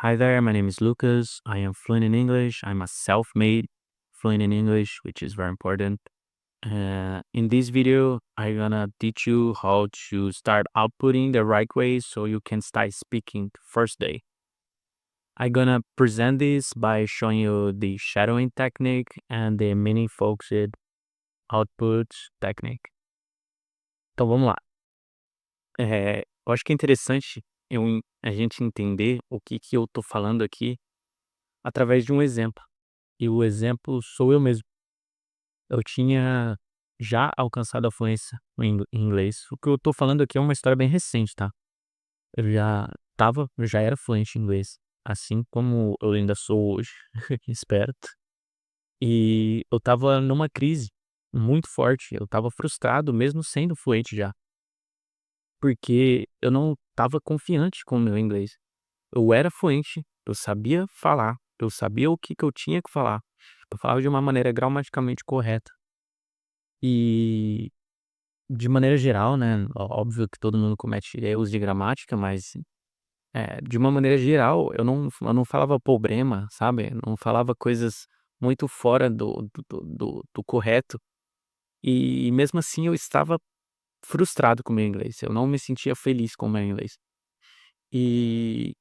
Hi there, my name is Lucas. I am fluent in English. I'm a self-made fluent in English, which is very important. In this video, I'm gonna teach you how to start outputting the right way so you can start speaking first day. I'm gonna present this by showing you the shadowing technique and the mini focused output technique. Então vamos lá. Eu acho que é interessante a gente entender o que eu tô falando aqui através de um exemplo. E o exemplo sou eu mesmo. Eu tinha já alcançado a fluência no em inglês. O que eu tô falando aqui é uma história bem recente, tá. Eu já era fluente em inglês, assim como eu ainda sou hoje, espero. E eu estava numa crise muito forte, eu estava frustrado mesmo sendo fluente já, porque eu não estava confiante com o meu inglês. Eu era fluente, eu sabia falar, eu sabia o que eu tinha que falar, eu falava de uma maneira gramaticalmente correta. E, de maneira geral, né, óbvio que todo mundo comete erros de gramática, mas, de uma maneira geral, eu não falava problema, sabe, não falava coisas muito fora do correto, e mesmo assim eu estava frustrado com o meu inglês, eu não me sentia feliz com o meu inglês. E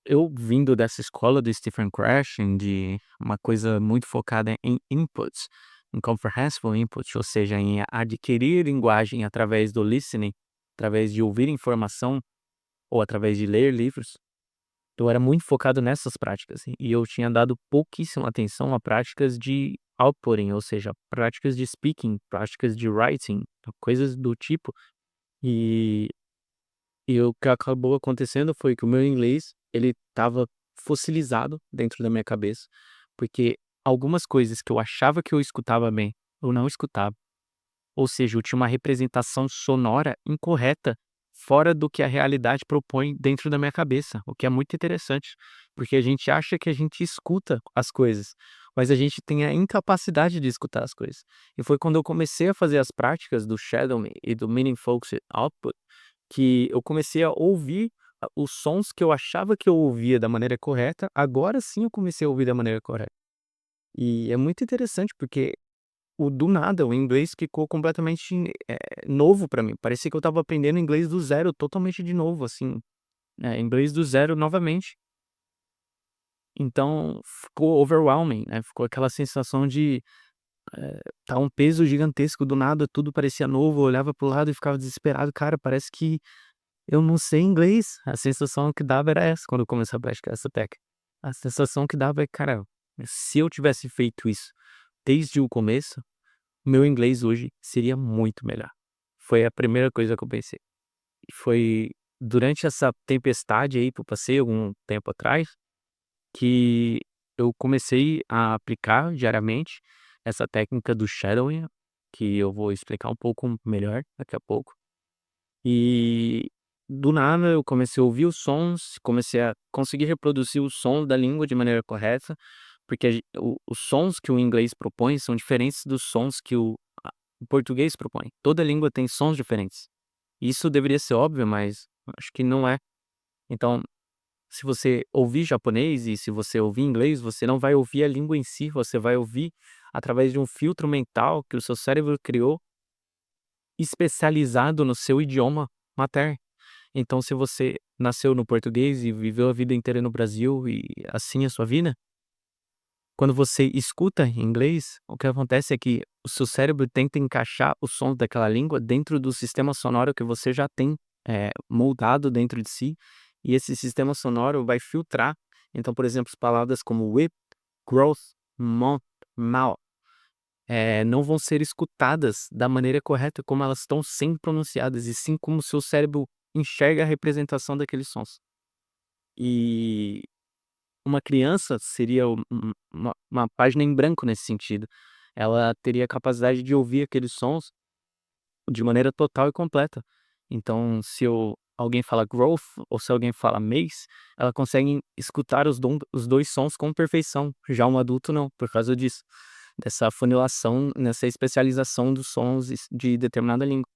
eu vindo dessa escola do Stephen Krashen, de uma coisa muito focada em inputs, em comprehensible input, ou seja, em adquirir linguagem através do listening, através de ouvir informação ou através de ler livros, eu era muito focado nessas práticas e eu tinha dado pouquíssima atenção a práticas de outputting, ou seja, práticas de speaking, práticas de writing, coisas do tipo. E e o que acabou acontecendo foi que o meu inglês, ele estava fossilizado dentro da minha cabeça, porque algumas coisas que eu achava que eu escutava bem, eu não escutava. Ou seja, eu tinha uma representação sonora incorreta, fora do que a realidade propõe dentro da minha cabeça, o que é muito interessante, porque a gente acha que a gente escuta as coisas, mas a gente tem a incapacidade de escutar as coisas. E foi quando eu comecei a fazer as práticas do shadowing e do meaning focused output, que eu comecei a ouvir os sons que eu achava que eu ouvia da maneira correta, agora sim eu comecei a ouvir da maneira correta. E é muito interessante porque do nada o inglês ficou completamente, novo pra mim, parecia que eu estava aprendendo inglês do zero, totalmente de novo, assim, inglês do zero novamente. Então ficou overwhelming, né, ficou aquela sensação de, tá um peso gigantesco, do nada tudo parecia novo, eu olhava para o lado e ficava desesperado, cara, parece que eu não sei inglês. A sensação que dava era essa quando eu comecei a praticar essa técnica. A sensação que dava é: "Cara, se eu tivesse feito isso desde o começo, meu inglês hoje seria muito melhor". Foi a primeira coisa que eu pensei. E foi durante essa tempestade aí que eu passei algum tempo atrás, que eu comecei a aplicar diariamente essa técnica do shadowing, que eu vou explicar um pouco melhor daqui a pouco. E do nada eu comecei a ouvir os sons, comecei a conseguir reproduzir os sons da língua de maneira correta, porque os sons que o inglês propõe são diferentes dos sons que o português propõe. Toda língua tem sons diferentes. Isso deveria ser óbvio, mas acho que não é. Então, se você ouvir japonês e se você ouvir inglês, você não vai ouvir a língua em si, você vai ouvir através de um filtro mental que o seu cérebro criou, especializado no seu idioma materno. Então, se você nasceu no português e viveu a vida inteira no Brasil e assim é a sua vida, quando você escuta em inglês, o que acontece é que o seu cérebro tenta encaixar os sons daquela língua dentro do sistema sonoro que você já tem, moldado dentro de si, e esse sistema sonoro vai filtrar. Então, por exemplo, palavras como whip, growth, month, mouth, não vão ser escutadas da maneira correta como elas estão sendo pronunciadas, e sim como o seu cérebro enxerga a representação daqueles sons. E uma criança seria uma página em branco nesse sentido. Ela teria a capacidade de ouvir aqueles sons de maneira total e completa. Então, se alguém fala growth ou se alguém fala mace, ela consegue escutar os 2 sons com perfeição. Já um adulto não, por causa disso, dessa afunilação, nessa especialização dos sons de determinada língua.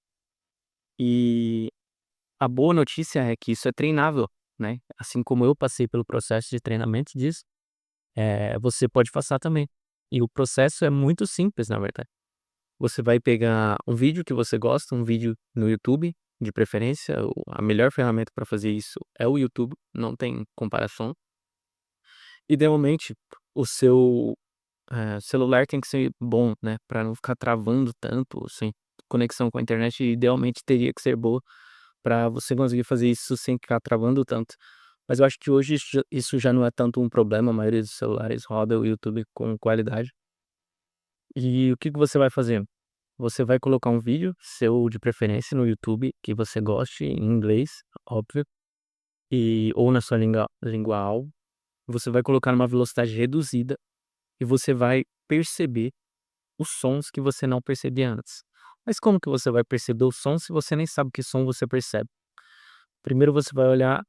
E a boa notícia é que isso é treinável, né, assim como eu passei pelo processo de treinamento disso, você pode passar também. E o processo é muito simples, na verdade. Você vai pegar um vídeo que você gosta, um vídeo no YouTube, de preferência, a melhor ferramenta para fazer isso é o YouTube, não tem comparação. Idealmente, o seu, celular tem que ser bom, né, para não ficar travando tanto, sem conexão com a internet, idealmente teria que ser boa para você conseguir fazer isso sem ficar travando tanto. Mas eu acho que hoje isso já não é tanto um problema, a maioria dos celulares roda o YouTube com qualidade. E o que que você vai fazer? Você vai colocar um vídeo seu de preferência no YouTube que você goste, em inglês, óbvio, ou na sua língua alvo. Você vai colocar numa velocidade reduzida e você vai perceber os sons que você não percebia antes. Mas como que você vai perceber os sons se você nem sabe que som você percebe? Primeiro você vai olhar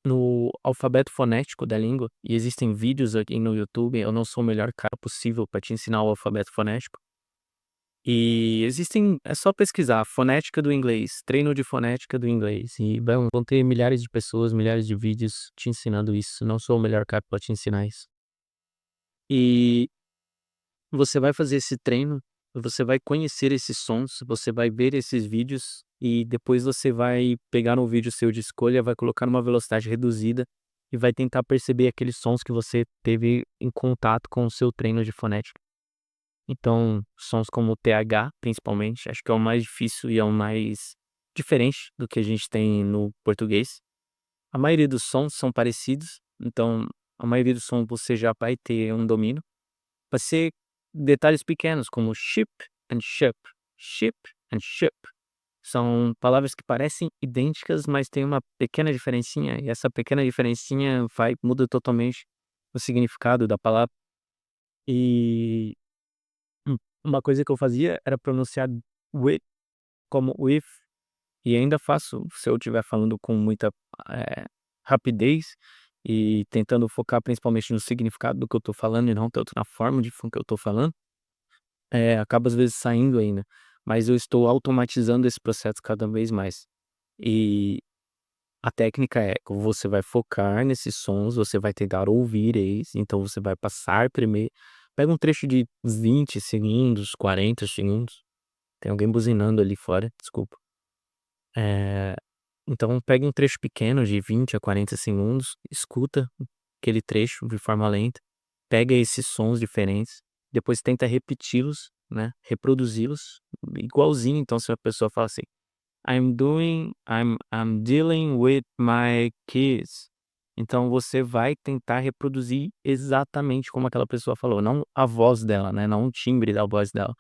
no alfabeto fonético da língua, e existem vídeos aqui no YouTube, eu não sou o melhor cara possível para te ensinar o alfabeto fonético. E existem, é só pesquisar fonética do inglês, treino de fonética do inglês, e vão ter milhares de pessoas, milhares de vídeos te ensinando isso. Não sou o melhor cara para te ensinar isso. E você vai fazer esse treino, você vai conhecer esses sons, você vai ver esses vídeos e depois você vai pegar um vídeo seu de escolha, vai colocar numa velocidade reduzida e vai tentar perceber aqueles sons que você teve em contato com o seu treino de fonética. Então, sons como o TH, principalmente, acho que é o mais difícil e é o mais diferente do que a gente tem no português. A maioria dos sons são parecidos, então a maioria dos sons você já vai ter um domínio. Vai ser detalhes pequenos como ship and ship, ship and ship. São palavras que parecem idênticas, mas tem uma pequena diferencinha, e essa pequena diferencinha muda totalmente o significado da palavra. E uma coisa que eu fazia era pronunciar with como with, e ainda faço se eu estiver falando com muita, eh, rapidez e tentando focar principalmente no significado do que eu tô falando e não tanto na forma de que eu tô falando, acaba às vezes saindo ainda, mas eu estou automatizando esse processo cada vez mais. E a técnica é que você vai focar nesses sons, você vai tentar ouvir eles, então você vai passar primeiro, pega um trecho de 20 segundos, 40 segundos. Tem alguém buzinando ali fora, desculpa. Eh, então pegue um trecho pequeno de 20 a 40 segundos, escuta aquele trecho de forma lenta, pega esses sons diferentes, depois tenta repeti-los, né, reproduzi-los igualzinho. Então se a pessoa fala assim: I'm dealing with my kids", então você vai tentar reproduzir exatamente como aquela pessoa falou, não a voz dela, né, não o timbre da voz dela.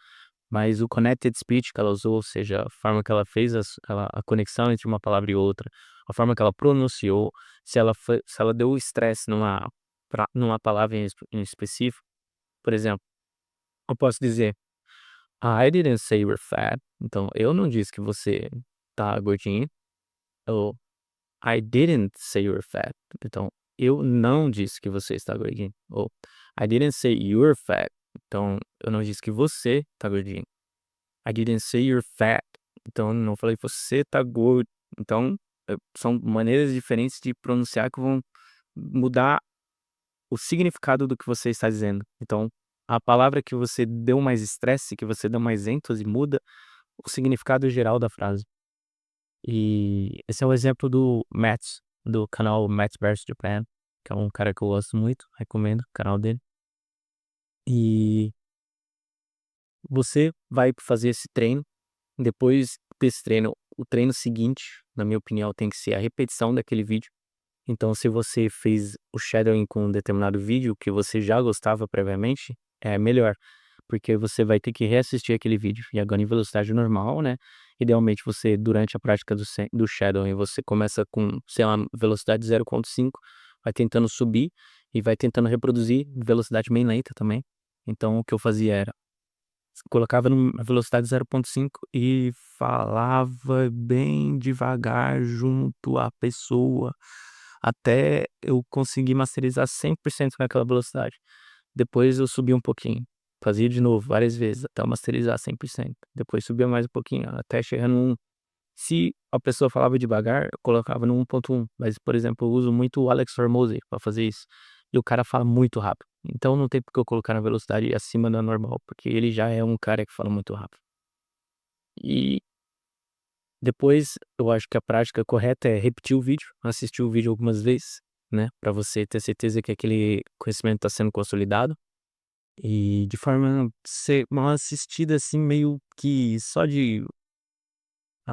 Mas o connected speech que ela usou, ou seja, a forma que ela fez a conexão entre uma palavra e outra, a forma que ela pronunciou, se ela deu estresse numa palavra em específico. Por exemplo, eu posso dizer: "I didn't say you're fat", então eu não disse que você tá gordinho, ou "I didn't say you're fat", então eu não disse que você está gordinho, ou "I didn't say you're fat", então eu não disse que você tá gordinho. I didn't say you're fat. Então, eu não falei você tá gordo. Então, são maneiras diferentes de pronunciar que vão mudar o significado do que você está dizendo. Então, a palavra que você deu mais estresse, que você deu mais ênfase, muda o significado geral da frase. E esse é o exemplo do Mats, do canal Mats vs Japan, que é um cara que eu gosto muito, recomendo o canal dele. E você vai fazer esse treino. Depois desse treino, o treino seguinte, na minha opinião, tem que ser a repetição daquele vídeo. Então, se você fez o shadowing com um determinado vídeo que você já gostava previamente, é melhor, porque você vai ter que reassistir aquele vídeo. E agora em velocidade normal, né? Idealmente você, durante a prática do shadowing, você começa com, sei lá, velocidade 0,5, vai tentando subir e vai tentando reproduzir velocidade bem lenta também. Então, o que eu fazia era colocava numa velocidade 0,5 e falava bem devagar junto à pessoa, até eu conseguir masterizar 100% naquela velocidade. Depois eu subia um pouquinho, fazia de novo várias vezes até eu masterizar 100%. Depois subia mais um pouquinho, até chegar num Se a pessoa falava devagar, eu colocava no 1.1, mas, por exemplo, eu uso muito o Alex Hormozi pra fazer isso, e o cara fala muito rápido. Então não tem porque eu colocar na velocidade acima da normal, porque ele já é um cara que fala muito rápido. E depois, eu acho que a prática correta é repetir o vídeo, assistir o vídeo algumas vezes, né, pra você ter certeza que aquele conhecimento tá sendo consolidado, e de forma ser uma assistida, assim, meio que só de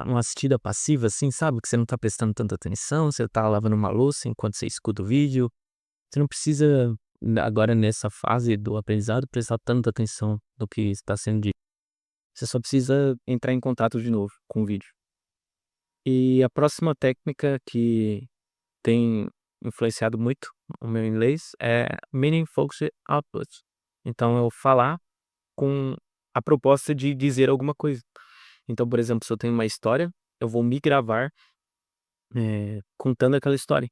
uma assistida passiva, assim, sabe, que você não tá prestando tanta atenção, você tá lavando uma louça enquanto você escuta o vídeo, você não precisa, agora nessa fase do aprendizado, prestar tanta atenção no que está sendo dito, você só precisa entrar em contato de novo com o vídeo. E a próxima técnica que tem influenciado muito o meu inglês é meaning focused output. Então eu falar com a proposta de dizer alguma coisa. Então, por exemplo, se eu tenho uma história, eu vou me gravar, contando aquela história.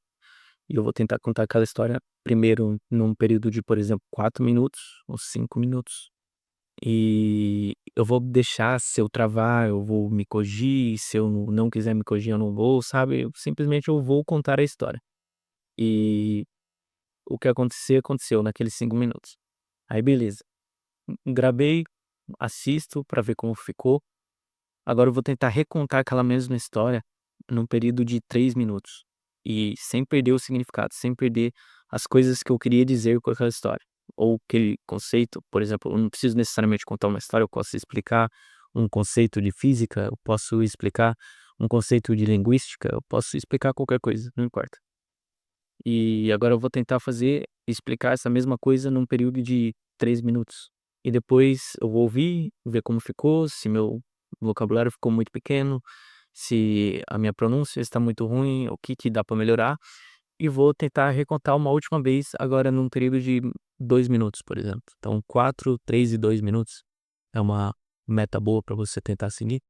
E eu vou tentar contar aquela história primeiro num período de, por exemplo, 4 minutos ou 5 minutos. E eu vou deixar, se eu travar, eu vou me corrigir, se eu não quiser me corrigir, eu não vou, sabe? Simplesmente eu vou contar a história. E o que acontecer, aconteceu naqueles 5 minutos. Aí beleza, gravei, assisto pra ver como ficou. Agora eu vou tentar recontar aquela mesma história num período de 3 minutos. E sem perder o significado, sem perder as coisas que eu queria dizer com aquela história. Ou aquele conceito, por exemplo, eu não preciso necessariamente contar uma história, eu posso explicar um conceito de física, eu posso explicar um conceito de linguística, eu posso explicar qualquer coisa, não importa. E agora eu vou tentar explicar essa mesma coisa num período de 3 minutos. E depois eu vou ouvir, ver como ficou, se meu vocabulário ficou muito pequeno, se a minha pronúncia está muito ruim, o que dá para melhorar, e vou tentar recontar uma última vez, agora num período de 2 minutos, por exemplo. Então 4, 3 e 2 minutos é uma meta boa para você tentar seguir.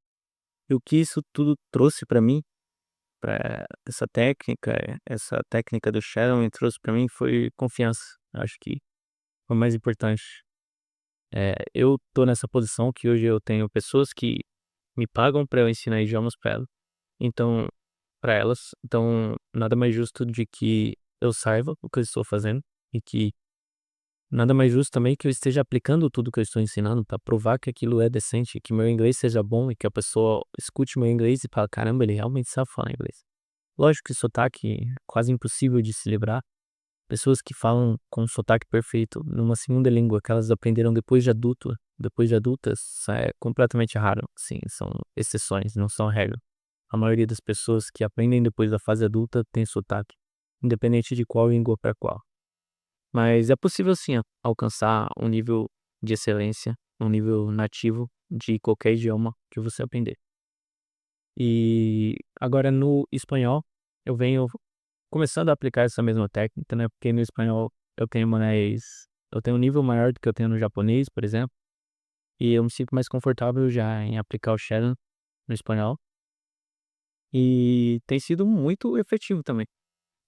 E o que isso tudo trouxe para mim, pra essa técnica do shadowing trouxe pra mim foi confiança. Acho que foi o mais importante. Eu tô nessa posição que hoje eu tenho pessoas que me pagam pra eu ensinar idiomas pra elas, então para elas, então nada mais justo de que eu saiba o que eu estou fazendo e que nada mais justo também que eu esteja aplicando tudo que eu estou ensinando pra provar que aquilo é decente, que meu inglês seja bom e que a pessoa escute meu inglês e fala: "Caramba, ele realmente sabe falar inglês". Lógico que sotaque é quase impossível de se livrar. Pessoas que falam com um sotaque perfeito numa segunda língua que elas aprenderam depois de adultas, é completamente raro, sim, são exceções, não são regra. A maioria das pessoas que aprendem depois da fase adulta tem sotaque, independente de qual língua para qual. Mas é possível sim alcançar um nível de excelência, um nível nativo de qualquer idioma que você aprender. E agora no espanhol, eu venho começando a aplicar essa mesma técnica, né, porque no espanhol eu tenho um nível maior do que eu tenho no japonês, por exemplo, e eu me sinto mais confortável já em aplicar o Shadow no espanhol, e tem sido muito efetivo também.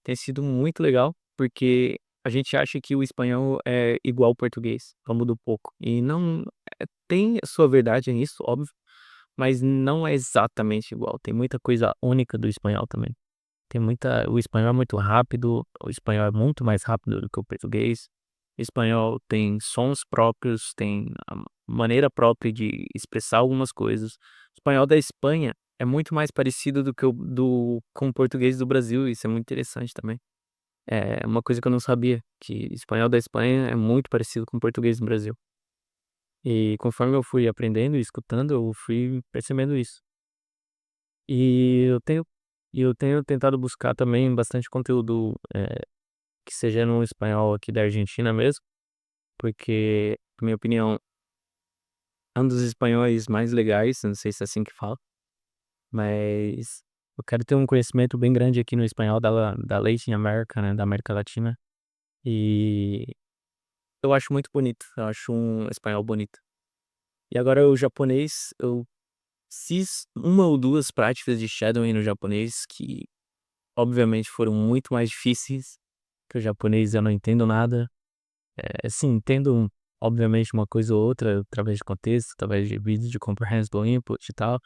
Tem sido muito legal, porque a gente acha que o espanhol é igual ao português, só muda um pouco, e não tem a sua verdade nisso, óbvio, mas não é exatamente igual, tem muita coisa única do espanhol também. O espanhol é muito rápido, o espanhol é muito mais rápido do que o português. O espanhol tem sons próprios, tem a maneira própria de expressar algumas coisas. O espanhol da Espanha é muito mais parecido do que com o português do Brasil, isso é muito interessante também. É uma coisa que eu não sabia, que o espanhol da Espanha é muito parecido com o português do Brasil. E conforme eu fui aprendendo e escutando, eu fui percebendo isso. E eu tenho tentado buscar também bastante conteúdo, que seja no espanhol aqui da Argentina mesmo, porque, na minha opinião, é um dos espanhóis mais legais, não sei se é assim que fala, mas eu quero ter um conhecimento bem grande aqui no espanhol da Latin America, né, da América Latina, e eu acho muito bonito, eu acho um espanhol bonito. E agora o japonês, eu fiz uma ou 2 práticas de shadowing no japonês que, obviamente, foram muito mais difíceis, que o japonês eu não entendo nada. Sim, entendo obviamente uma coisa ou outra através de contexto, através de vídeos de comprehensible input e tal,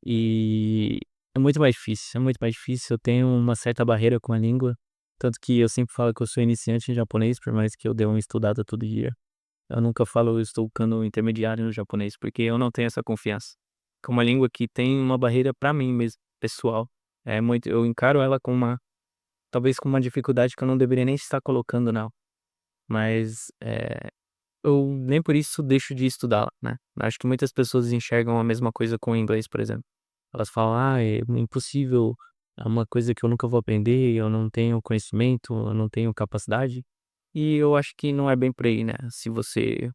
e É muito mais difícil, eu tenho uma certa barreira com a língua, tanto que eu sempre falo que eu sou iniciante em japonês, por mais que eu dê uma estudada todo dia. Eu nunca falo: "Eu estou ficando intermediário no japonês", porque eu não tenho essa confiança. Com uma língua que tem uma barreira pra mim mesmo, pessoal. É muito eu encaro ela com uma talvez com uma dificuldade que eu não deveria nem estar colocando nela, mas, eu nem por isso deixo de estudá-la, né. Acho que muitas pessoas enxergam a mesma coisa com o inglês, por exemplo. Elas falam: "Ah, é impossível, é uma coisa que eu nunca vou aprender, eu não tenho conhecimento, eu não tenho capacidade", e eu acho que não é bem por aí, né. Se você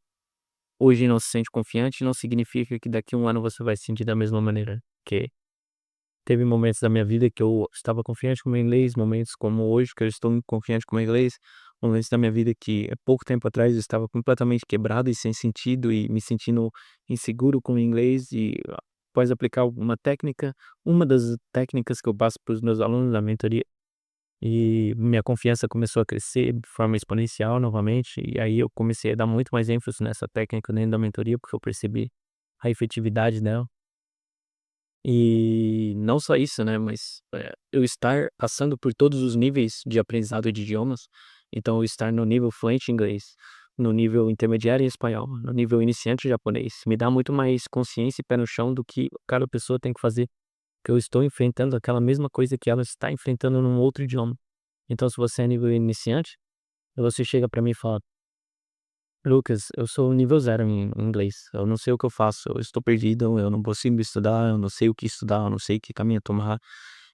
hoje não se sente confiante, não significa que daqui a um ano você vai se sentir da mesma maneira, porque teve momentos da minha vida que eu estava confiante com o meu inglês, momentos como hoje que eu estou confiante com o meu inglês, momentos da minha vida que há pouco tempo atrás eu estava completamente quebrado e sem sentido e me sentindo inseguro com o inglês e após aplicar uma das técnicas que eu passo para os meus alunos na mentoria, e minha confiança começou a crescer de forma exponencial novamente, e aí eu comecei a dar muito mais ênfase nessa técnica dentro da mentoria, porque eu percebi a efetividade dela. E não só isso, né, mas, eu estar passando por todos os níveis de aprendizado de idiomas, então eu estar no nível fluente em inglês, no nível intermediário em espanhol, no nível iniciante em japonês, me dá muito mais consciência e pé no chão do que cada pessoa tem que fazer, que eu estou enfrentando aquela mesma coisa que ela está enfrentando num outro idioma. Então se você é nível iniciante, aí você chega pra mim e fala: "Lucas, eu sou nível zero em inglês, eu não sei o que eu faço, eu estou perdido, eu não consigo estudar, eu não sei o que estudar, eu não sei que caminho tomar".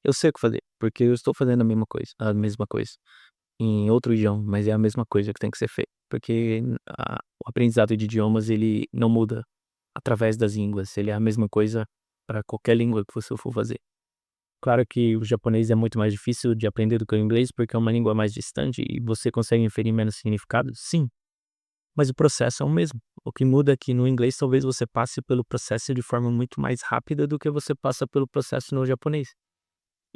Eu sei o que fazer, porque eu estou fazendo a mesma coisa em outro idioma, mas é a mesma coisa que tem que ser feita, porque o aprendizado de idiomas ele não muda através das línguas, ele é a mesma coisa para qualquer língua que você for fazer. Claro que o japonês é muito mais difícil de aprender do que o inglês, porque é uma língua mais distante e você consegue inferir menos significado, sim, mas o processo é o mesmo. O que muda é que no inglês talvez você passe pelo processo de forma muito mais rápida do que você passa pelo processo no japonês.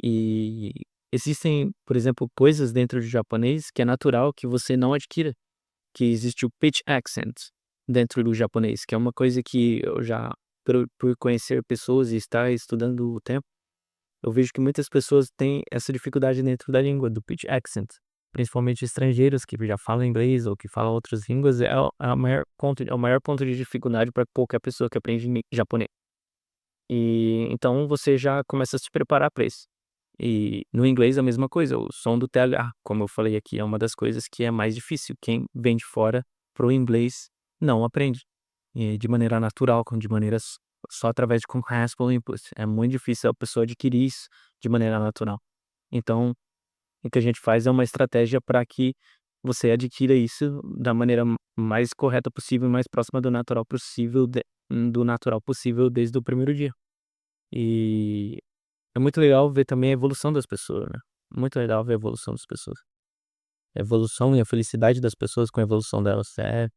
E existem, por exemplo, coisas dentro do japonês que é natural que você não adquira, que existe o pitch accent dentro do japonês, que é uma coisa que eu já, por conhecer pessoas e estar estudando o tempo, eu vejo que muitas pessoas têm essa dificuldade dentro da língua, do pitch accent, principalmente estrangeiros que já falam inglês ou que falam outras línguas, é o maior ponto de dificuldade para qualquer pessoa que aprende japonês. E então você já começa a se preparar para isso. E no inglês a mesma coisa, o som do TH, como eu falei aqui, é uma das coisas que é mais difícil. Quem vem de fora para o inglês não aprende, de maneira natural, de maneiras só através de comprehensible input. É muito difícil a pessoa adquirir isso de maneira natural. Então, o que a gente faz é uma estratégia para que você adquira isso da maneira mais correta possível, mais próxima do natural possível desde o primeiro dia. E é muito legal ver também a evolução das pessoas, né. Muito legal ver a evolução das pessoas. A evolução e a felicidade das pessoas com a evolução delas é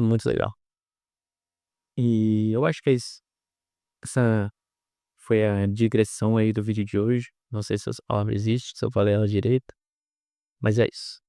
muito legal. E eu acho que é isso. Essa foi a digressão aí do vídeo de hoje. Não sei se essa palavra existe, se eu falei ela direito, mas é isso.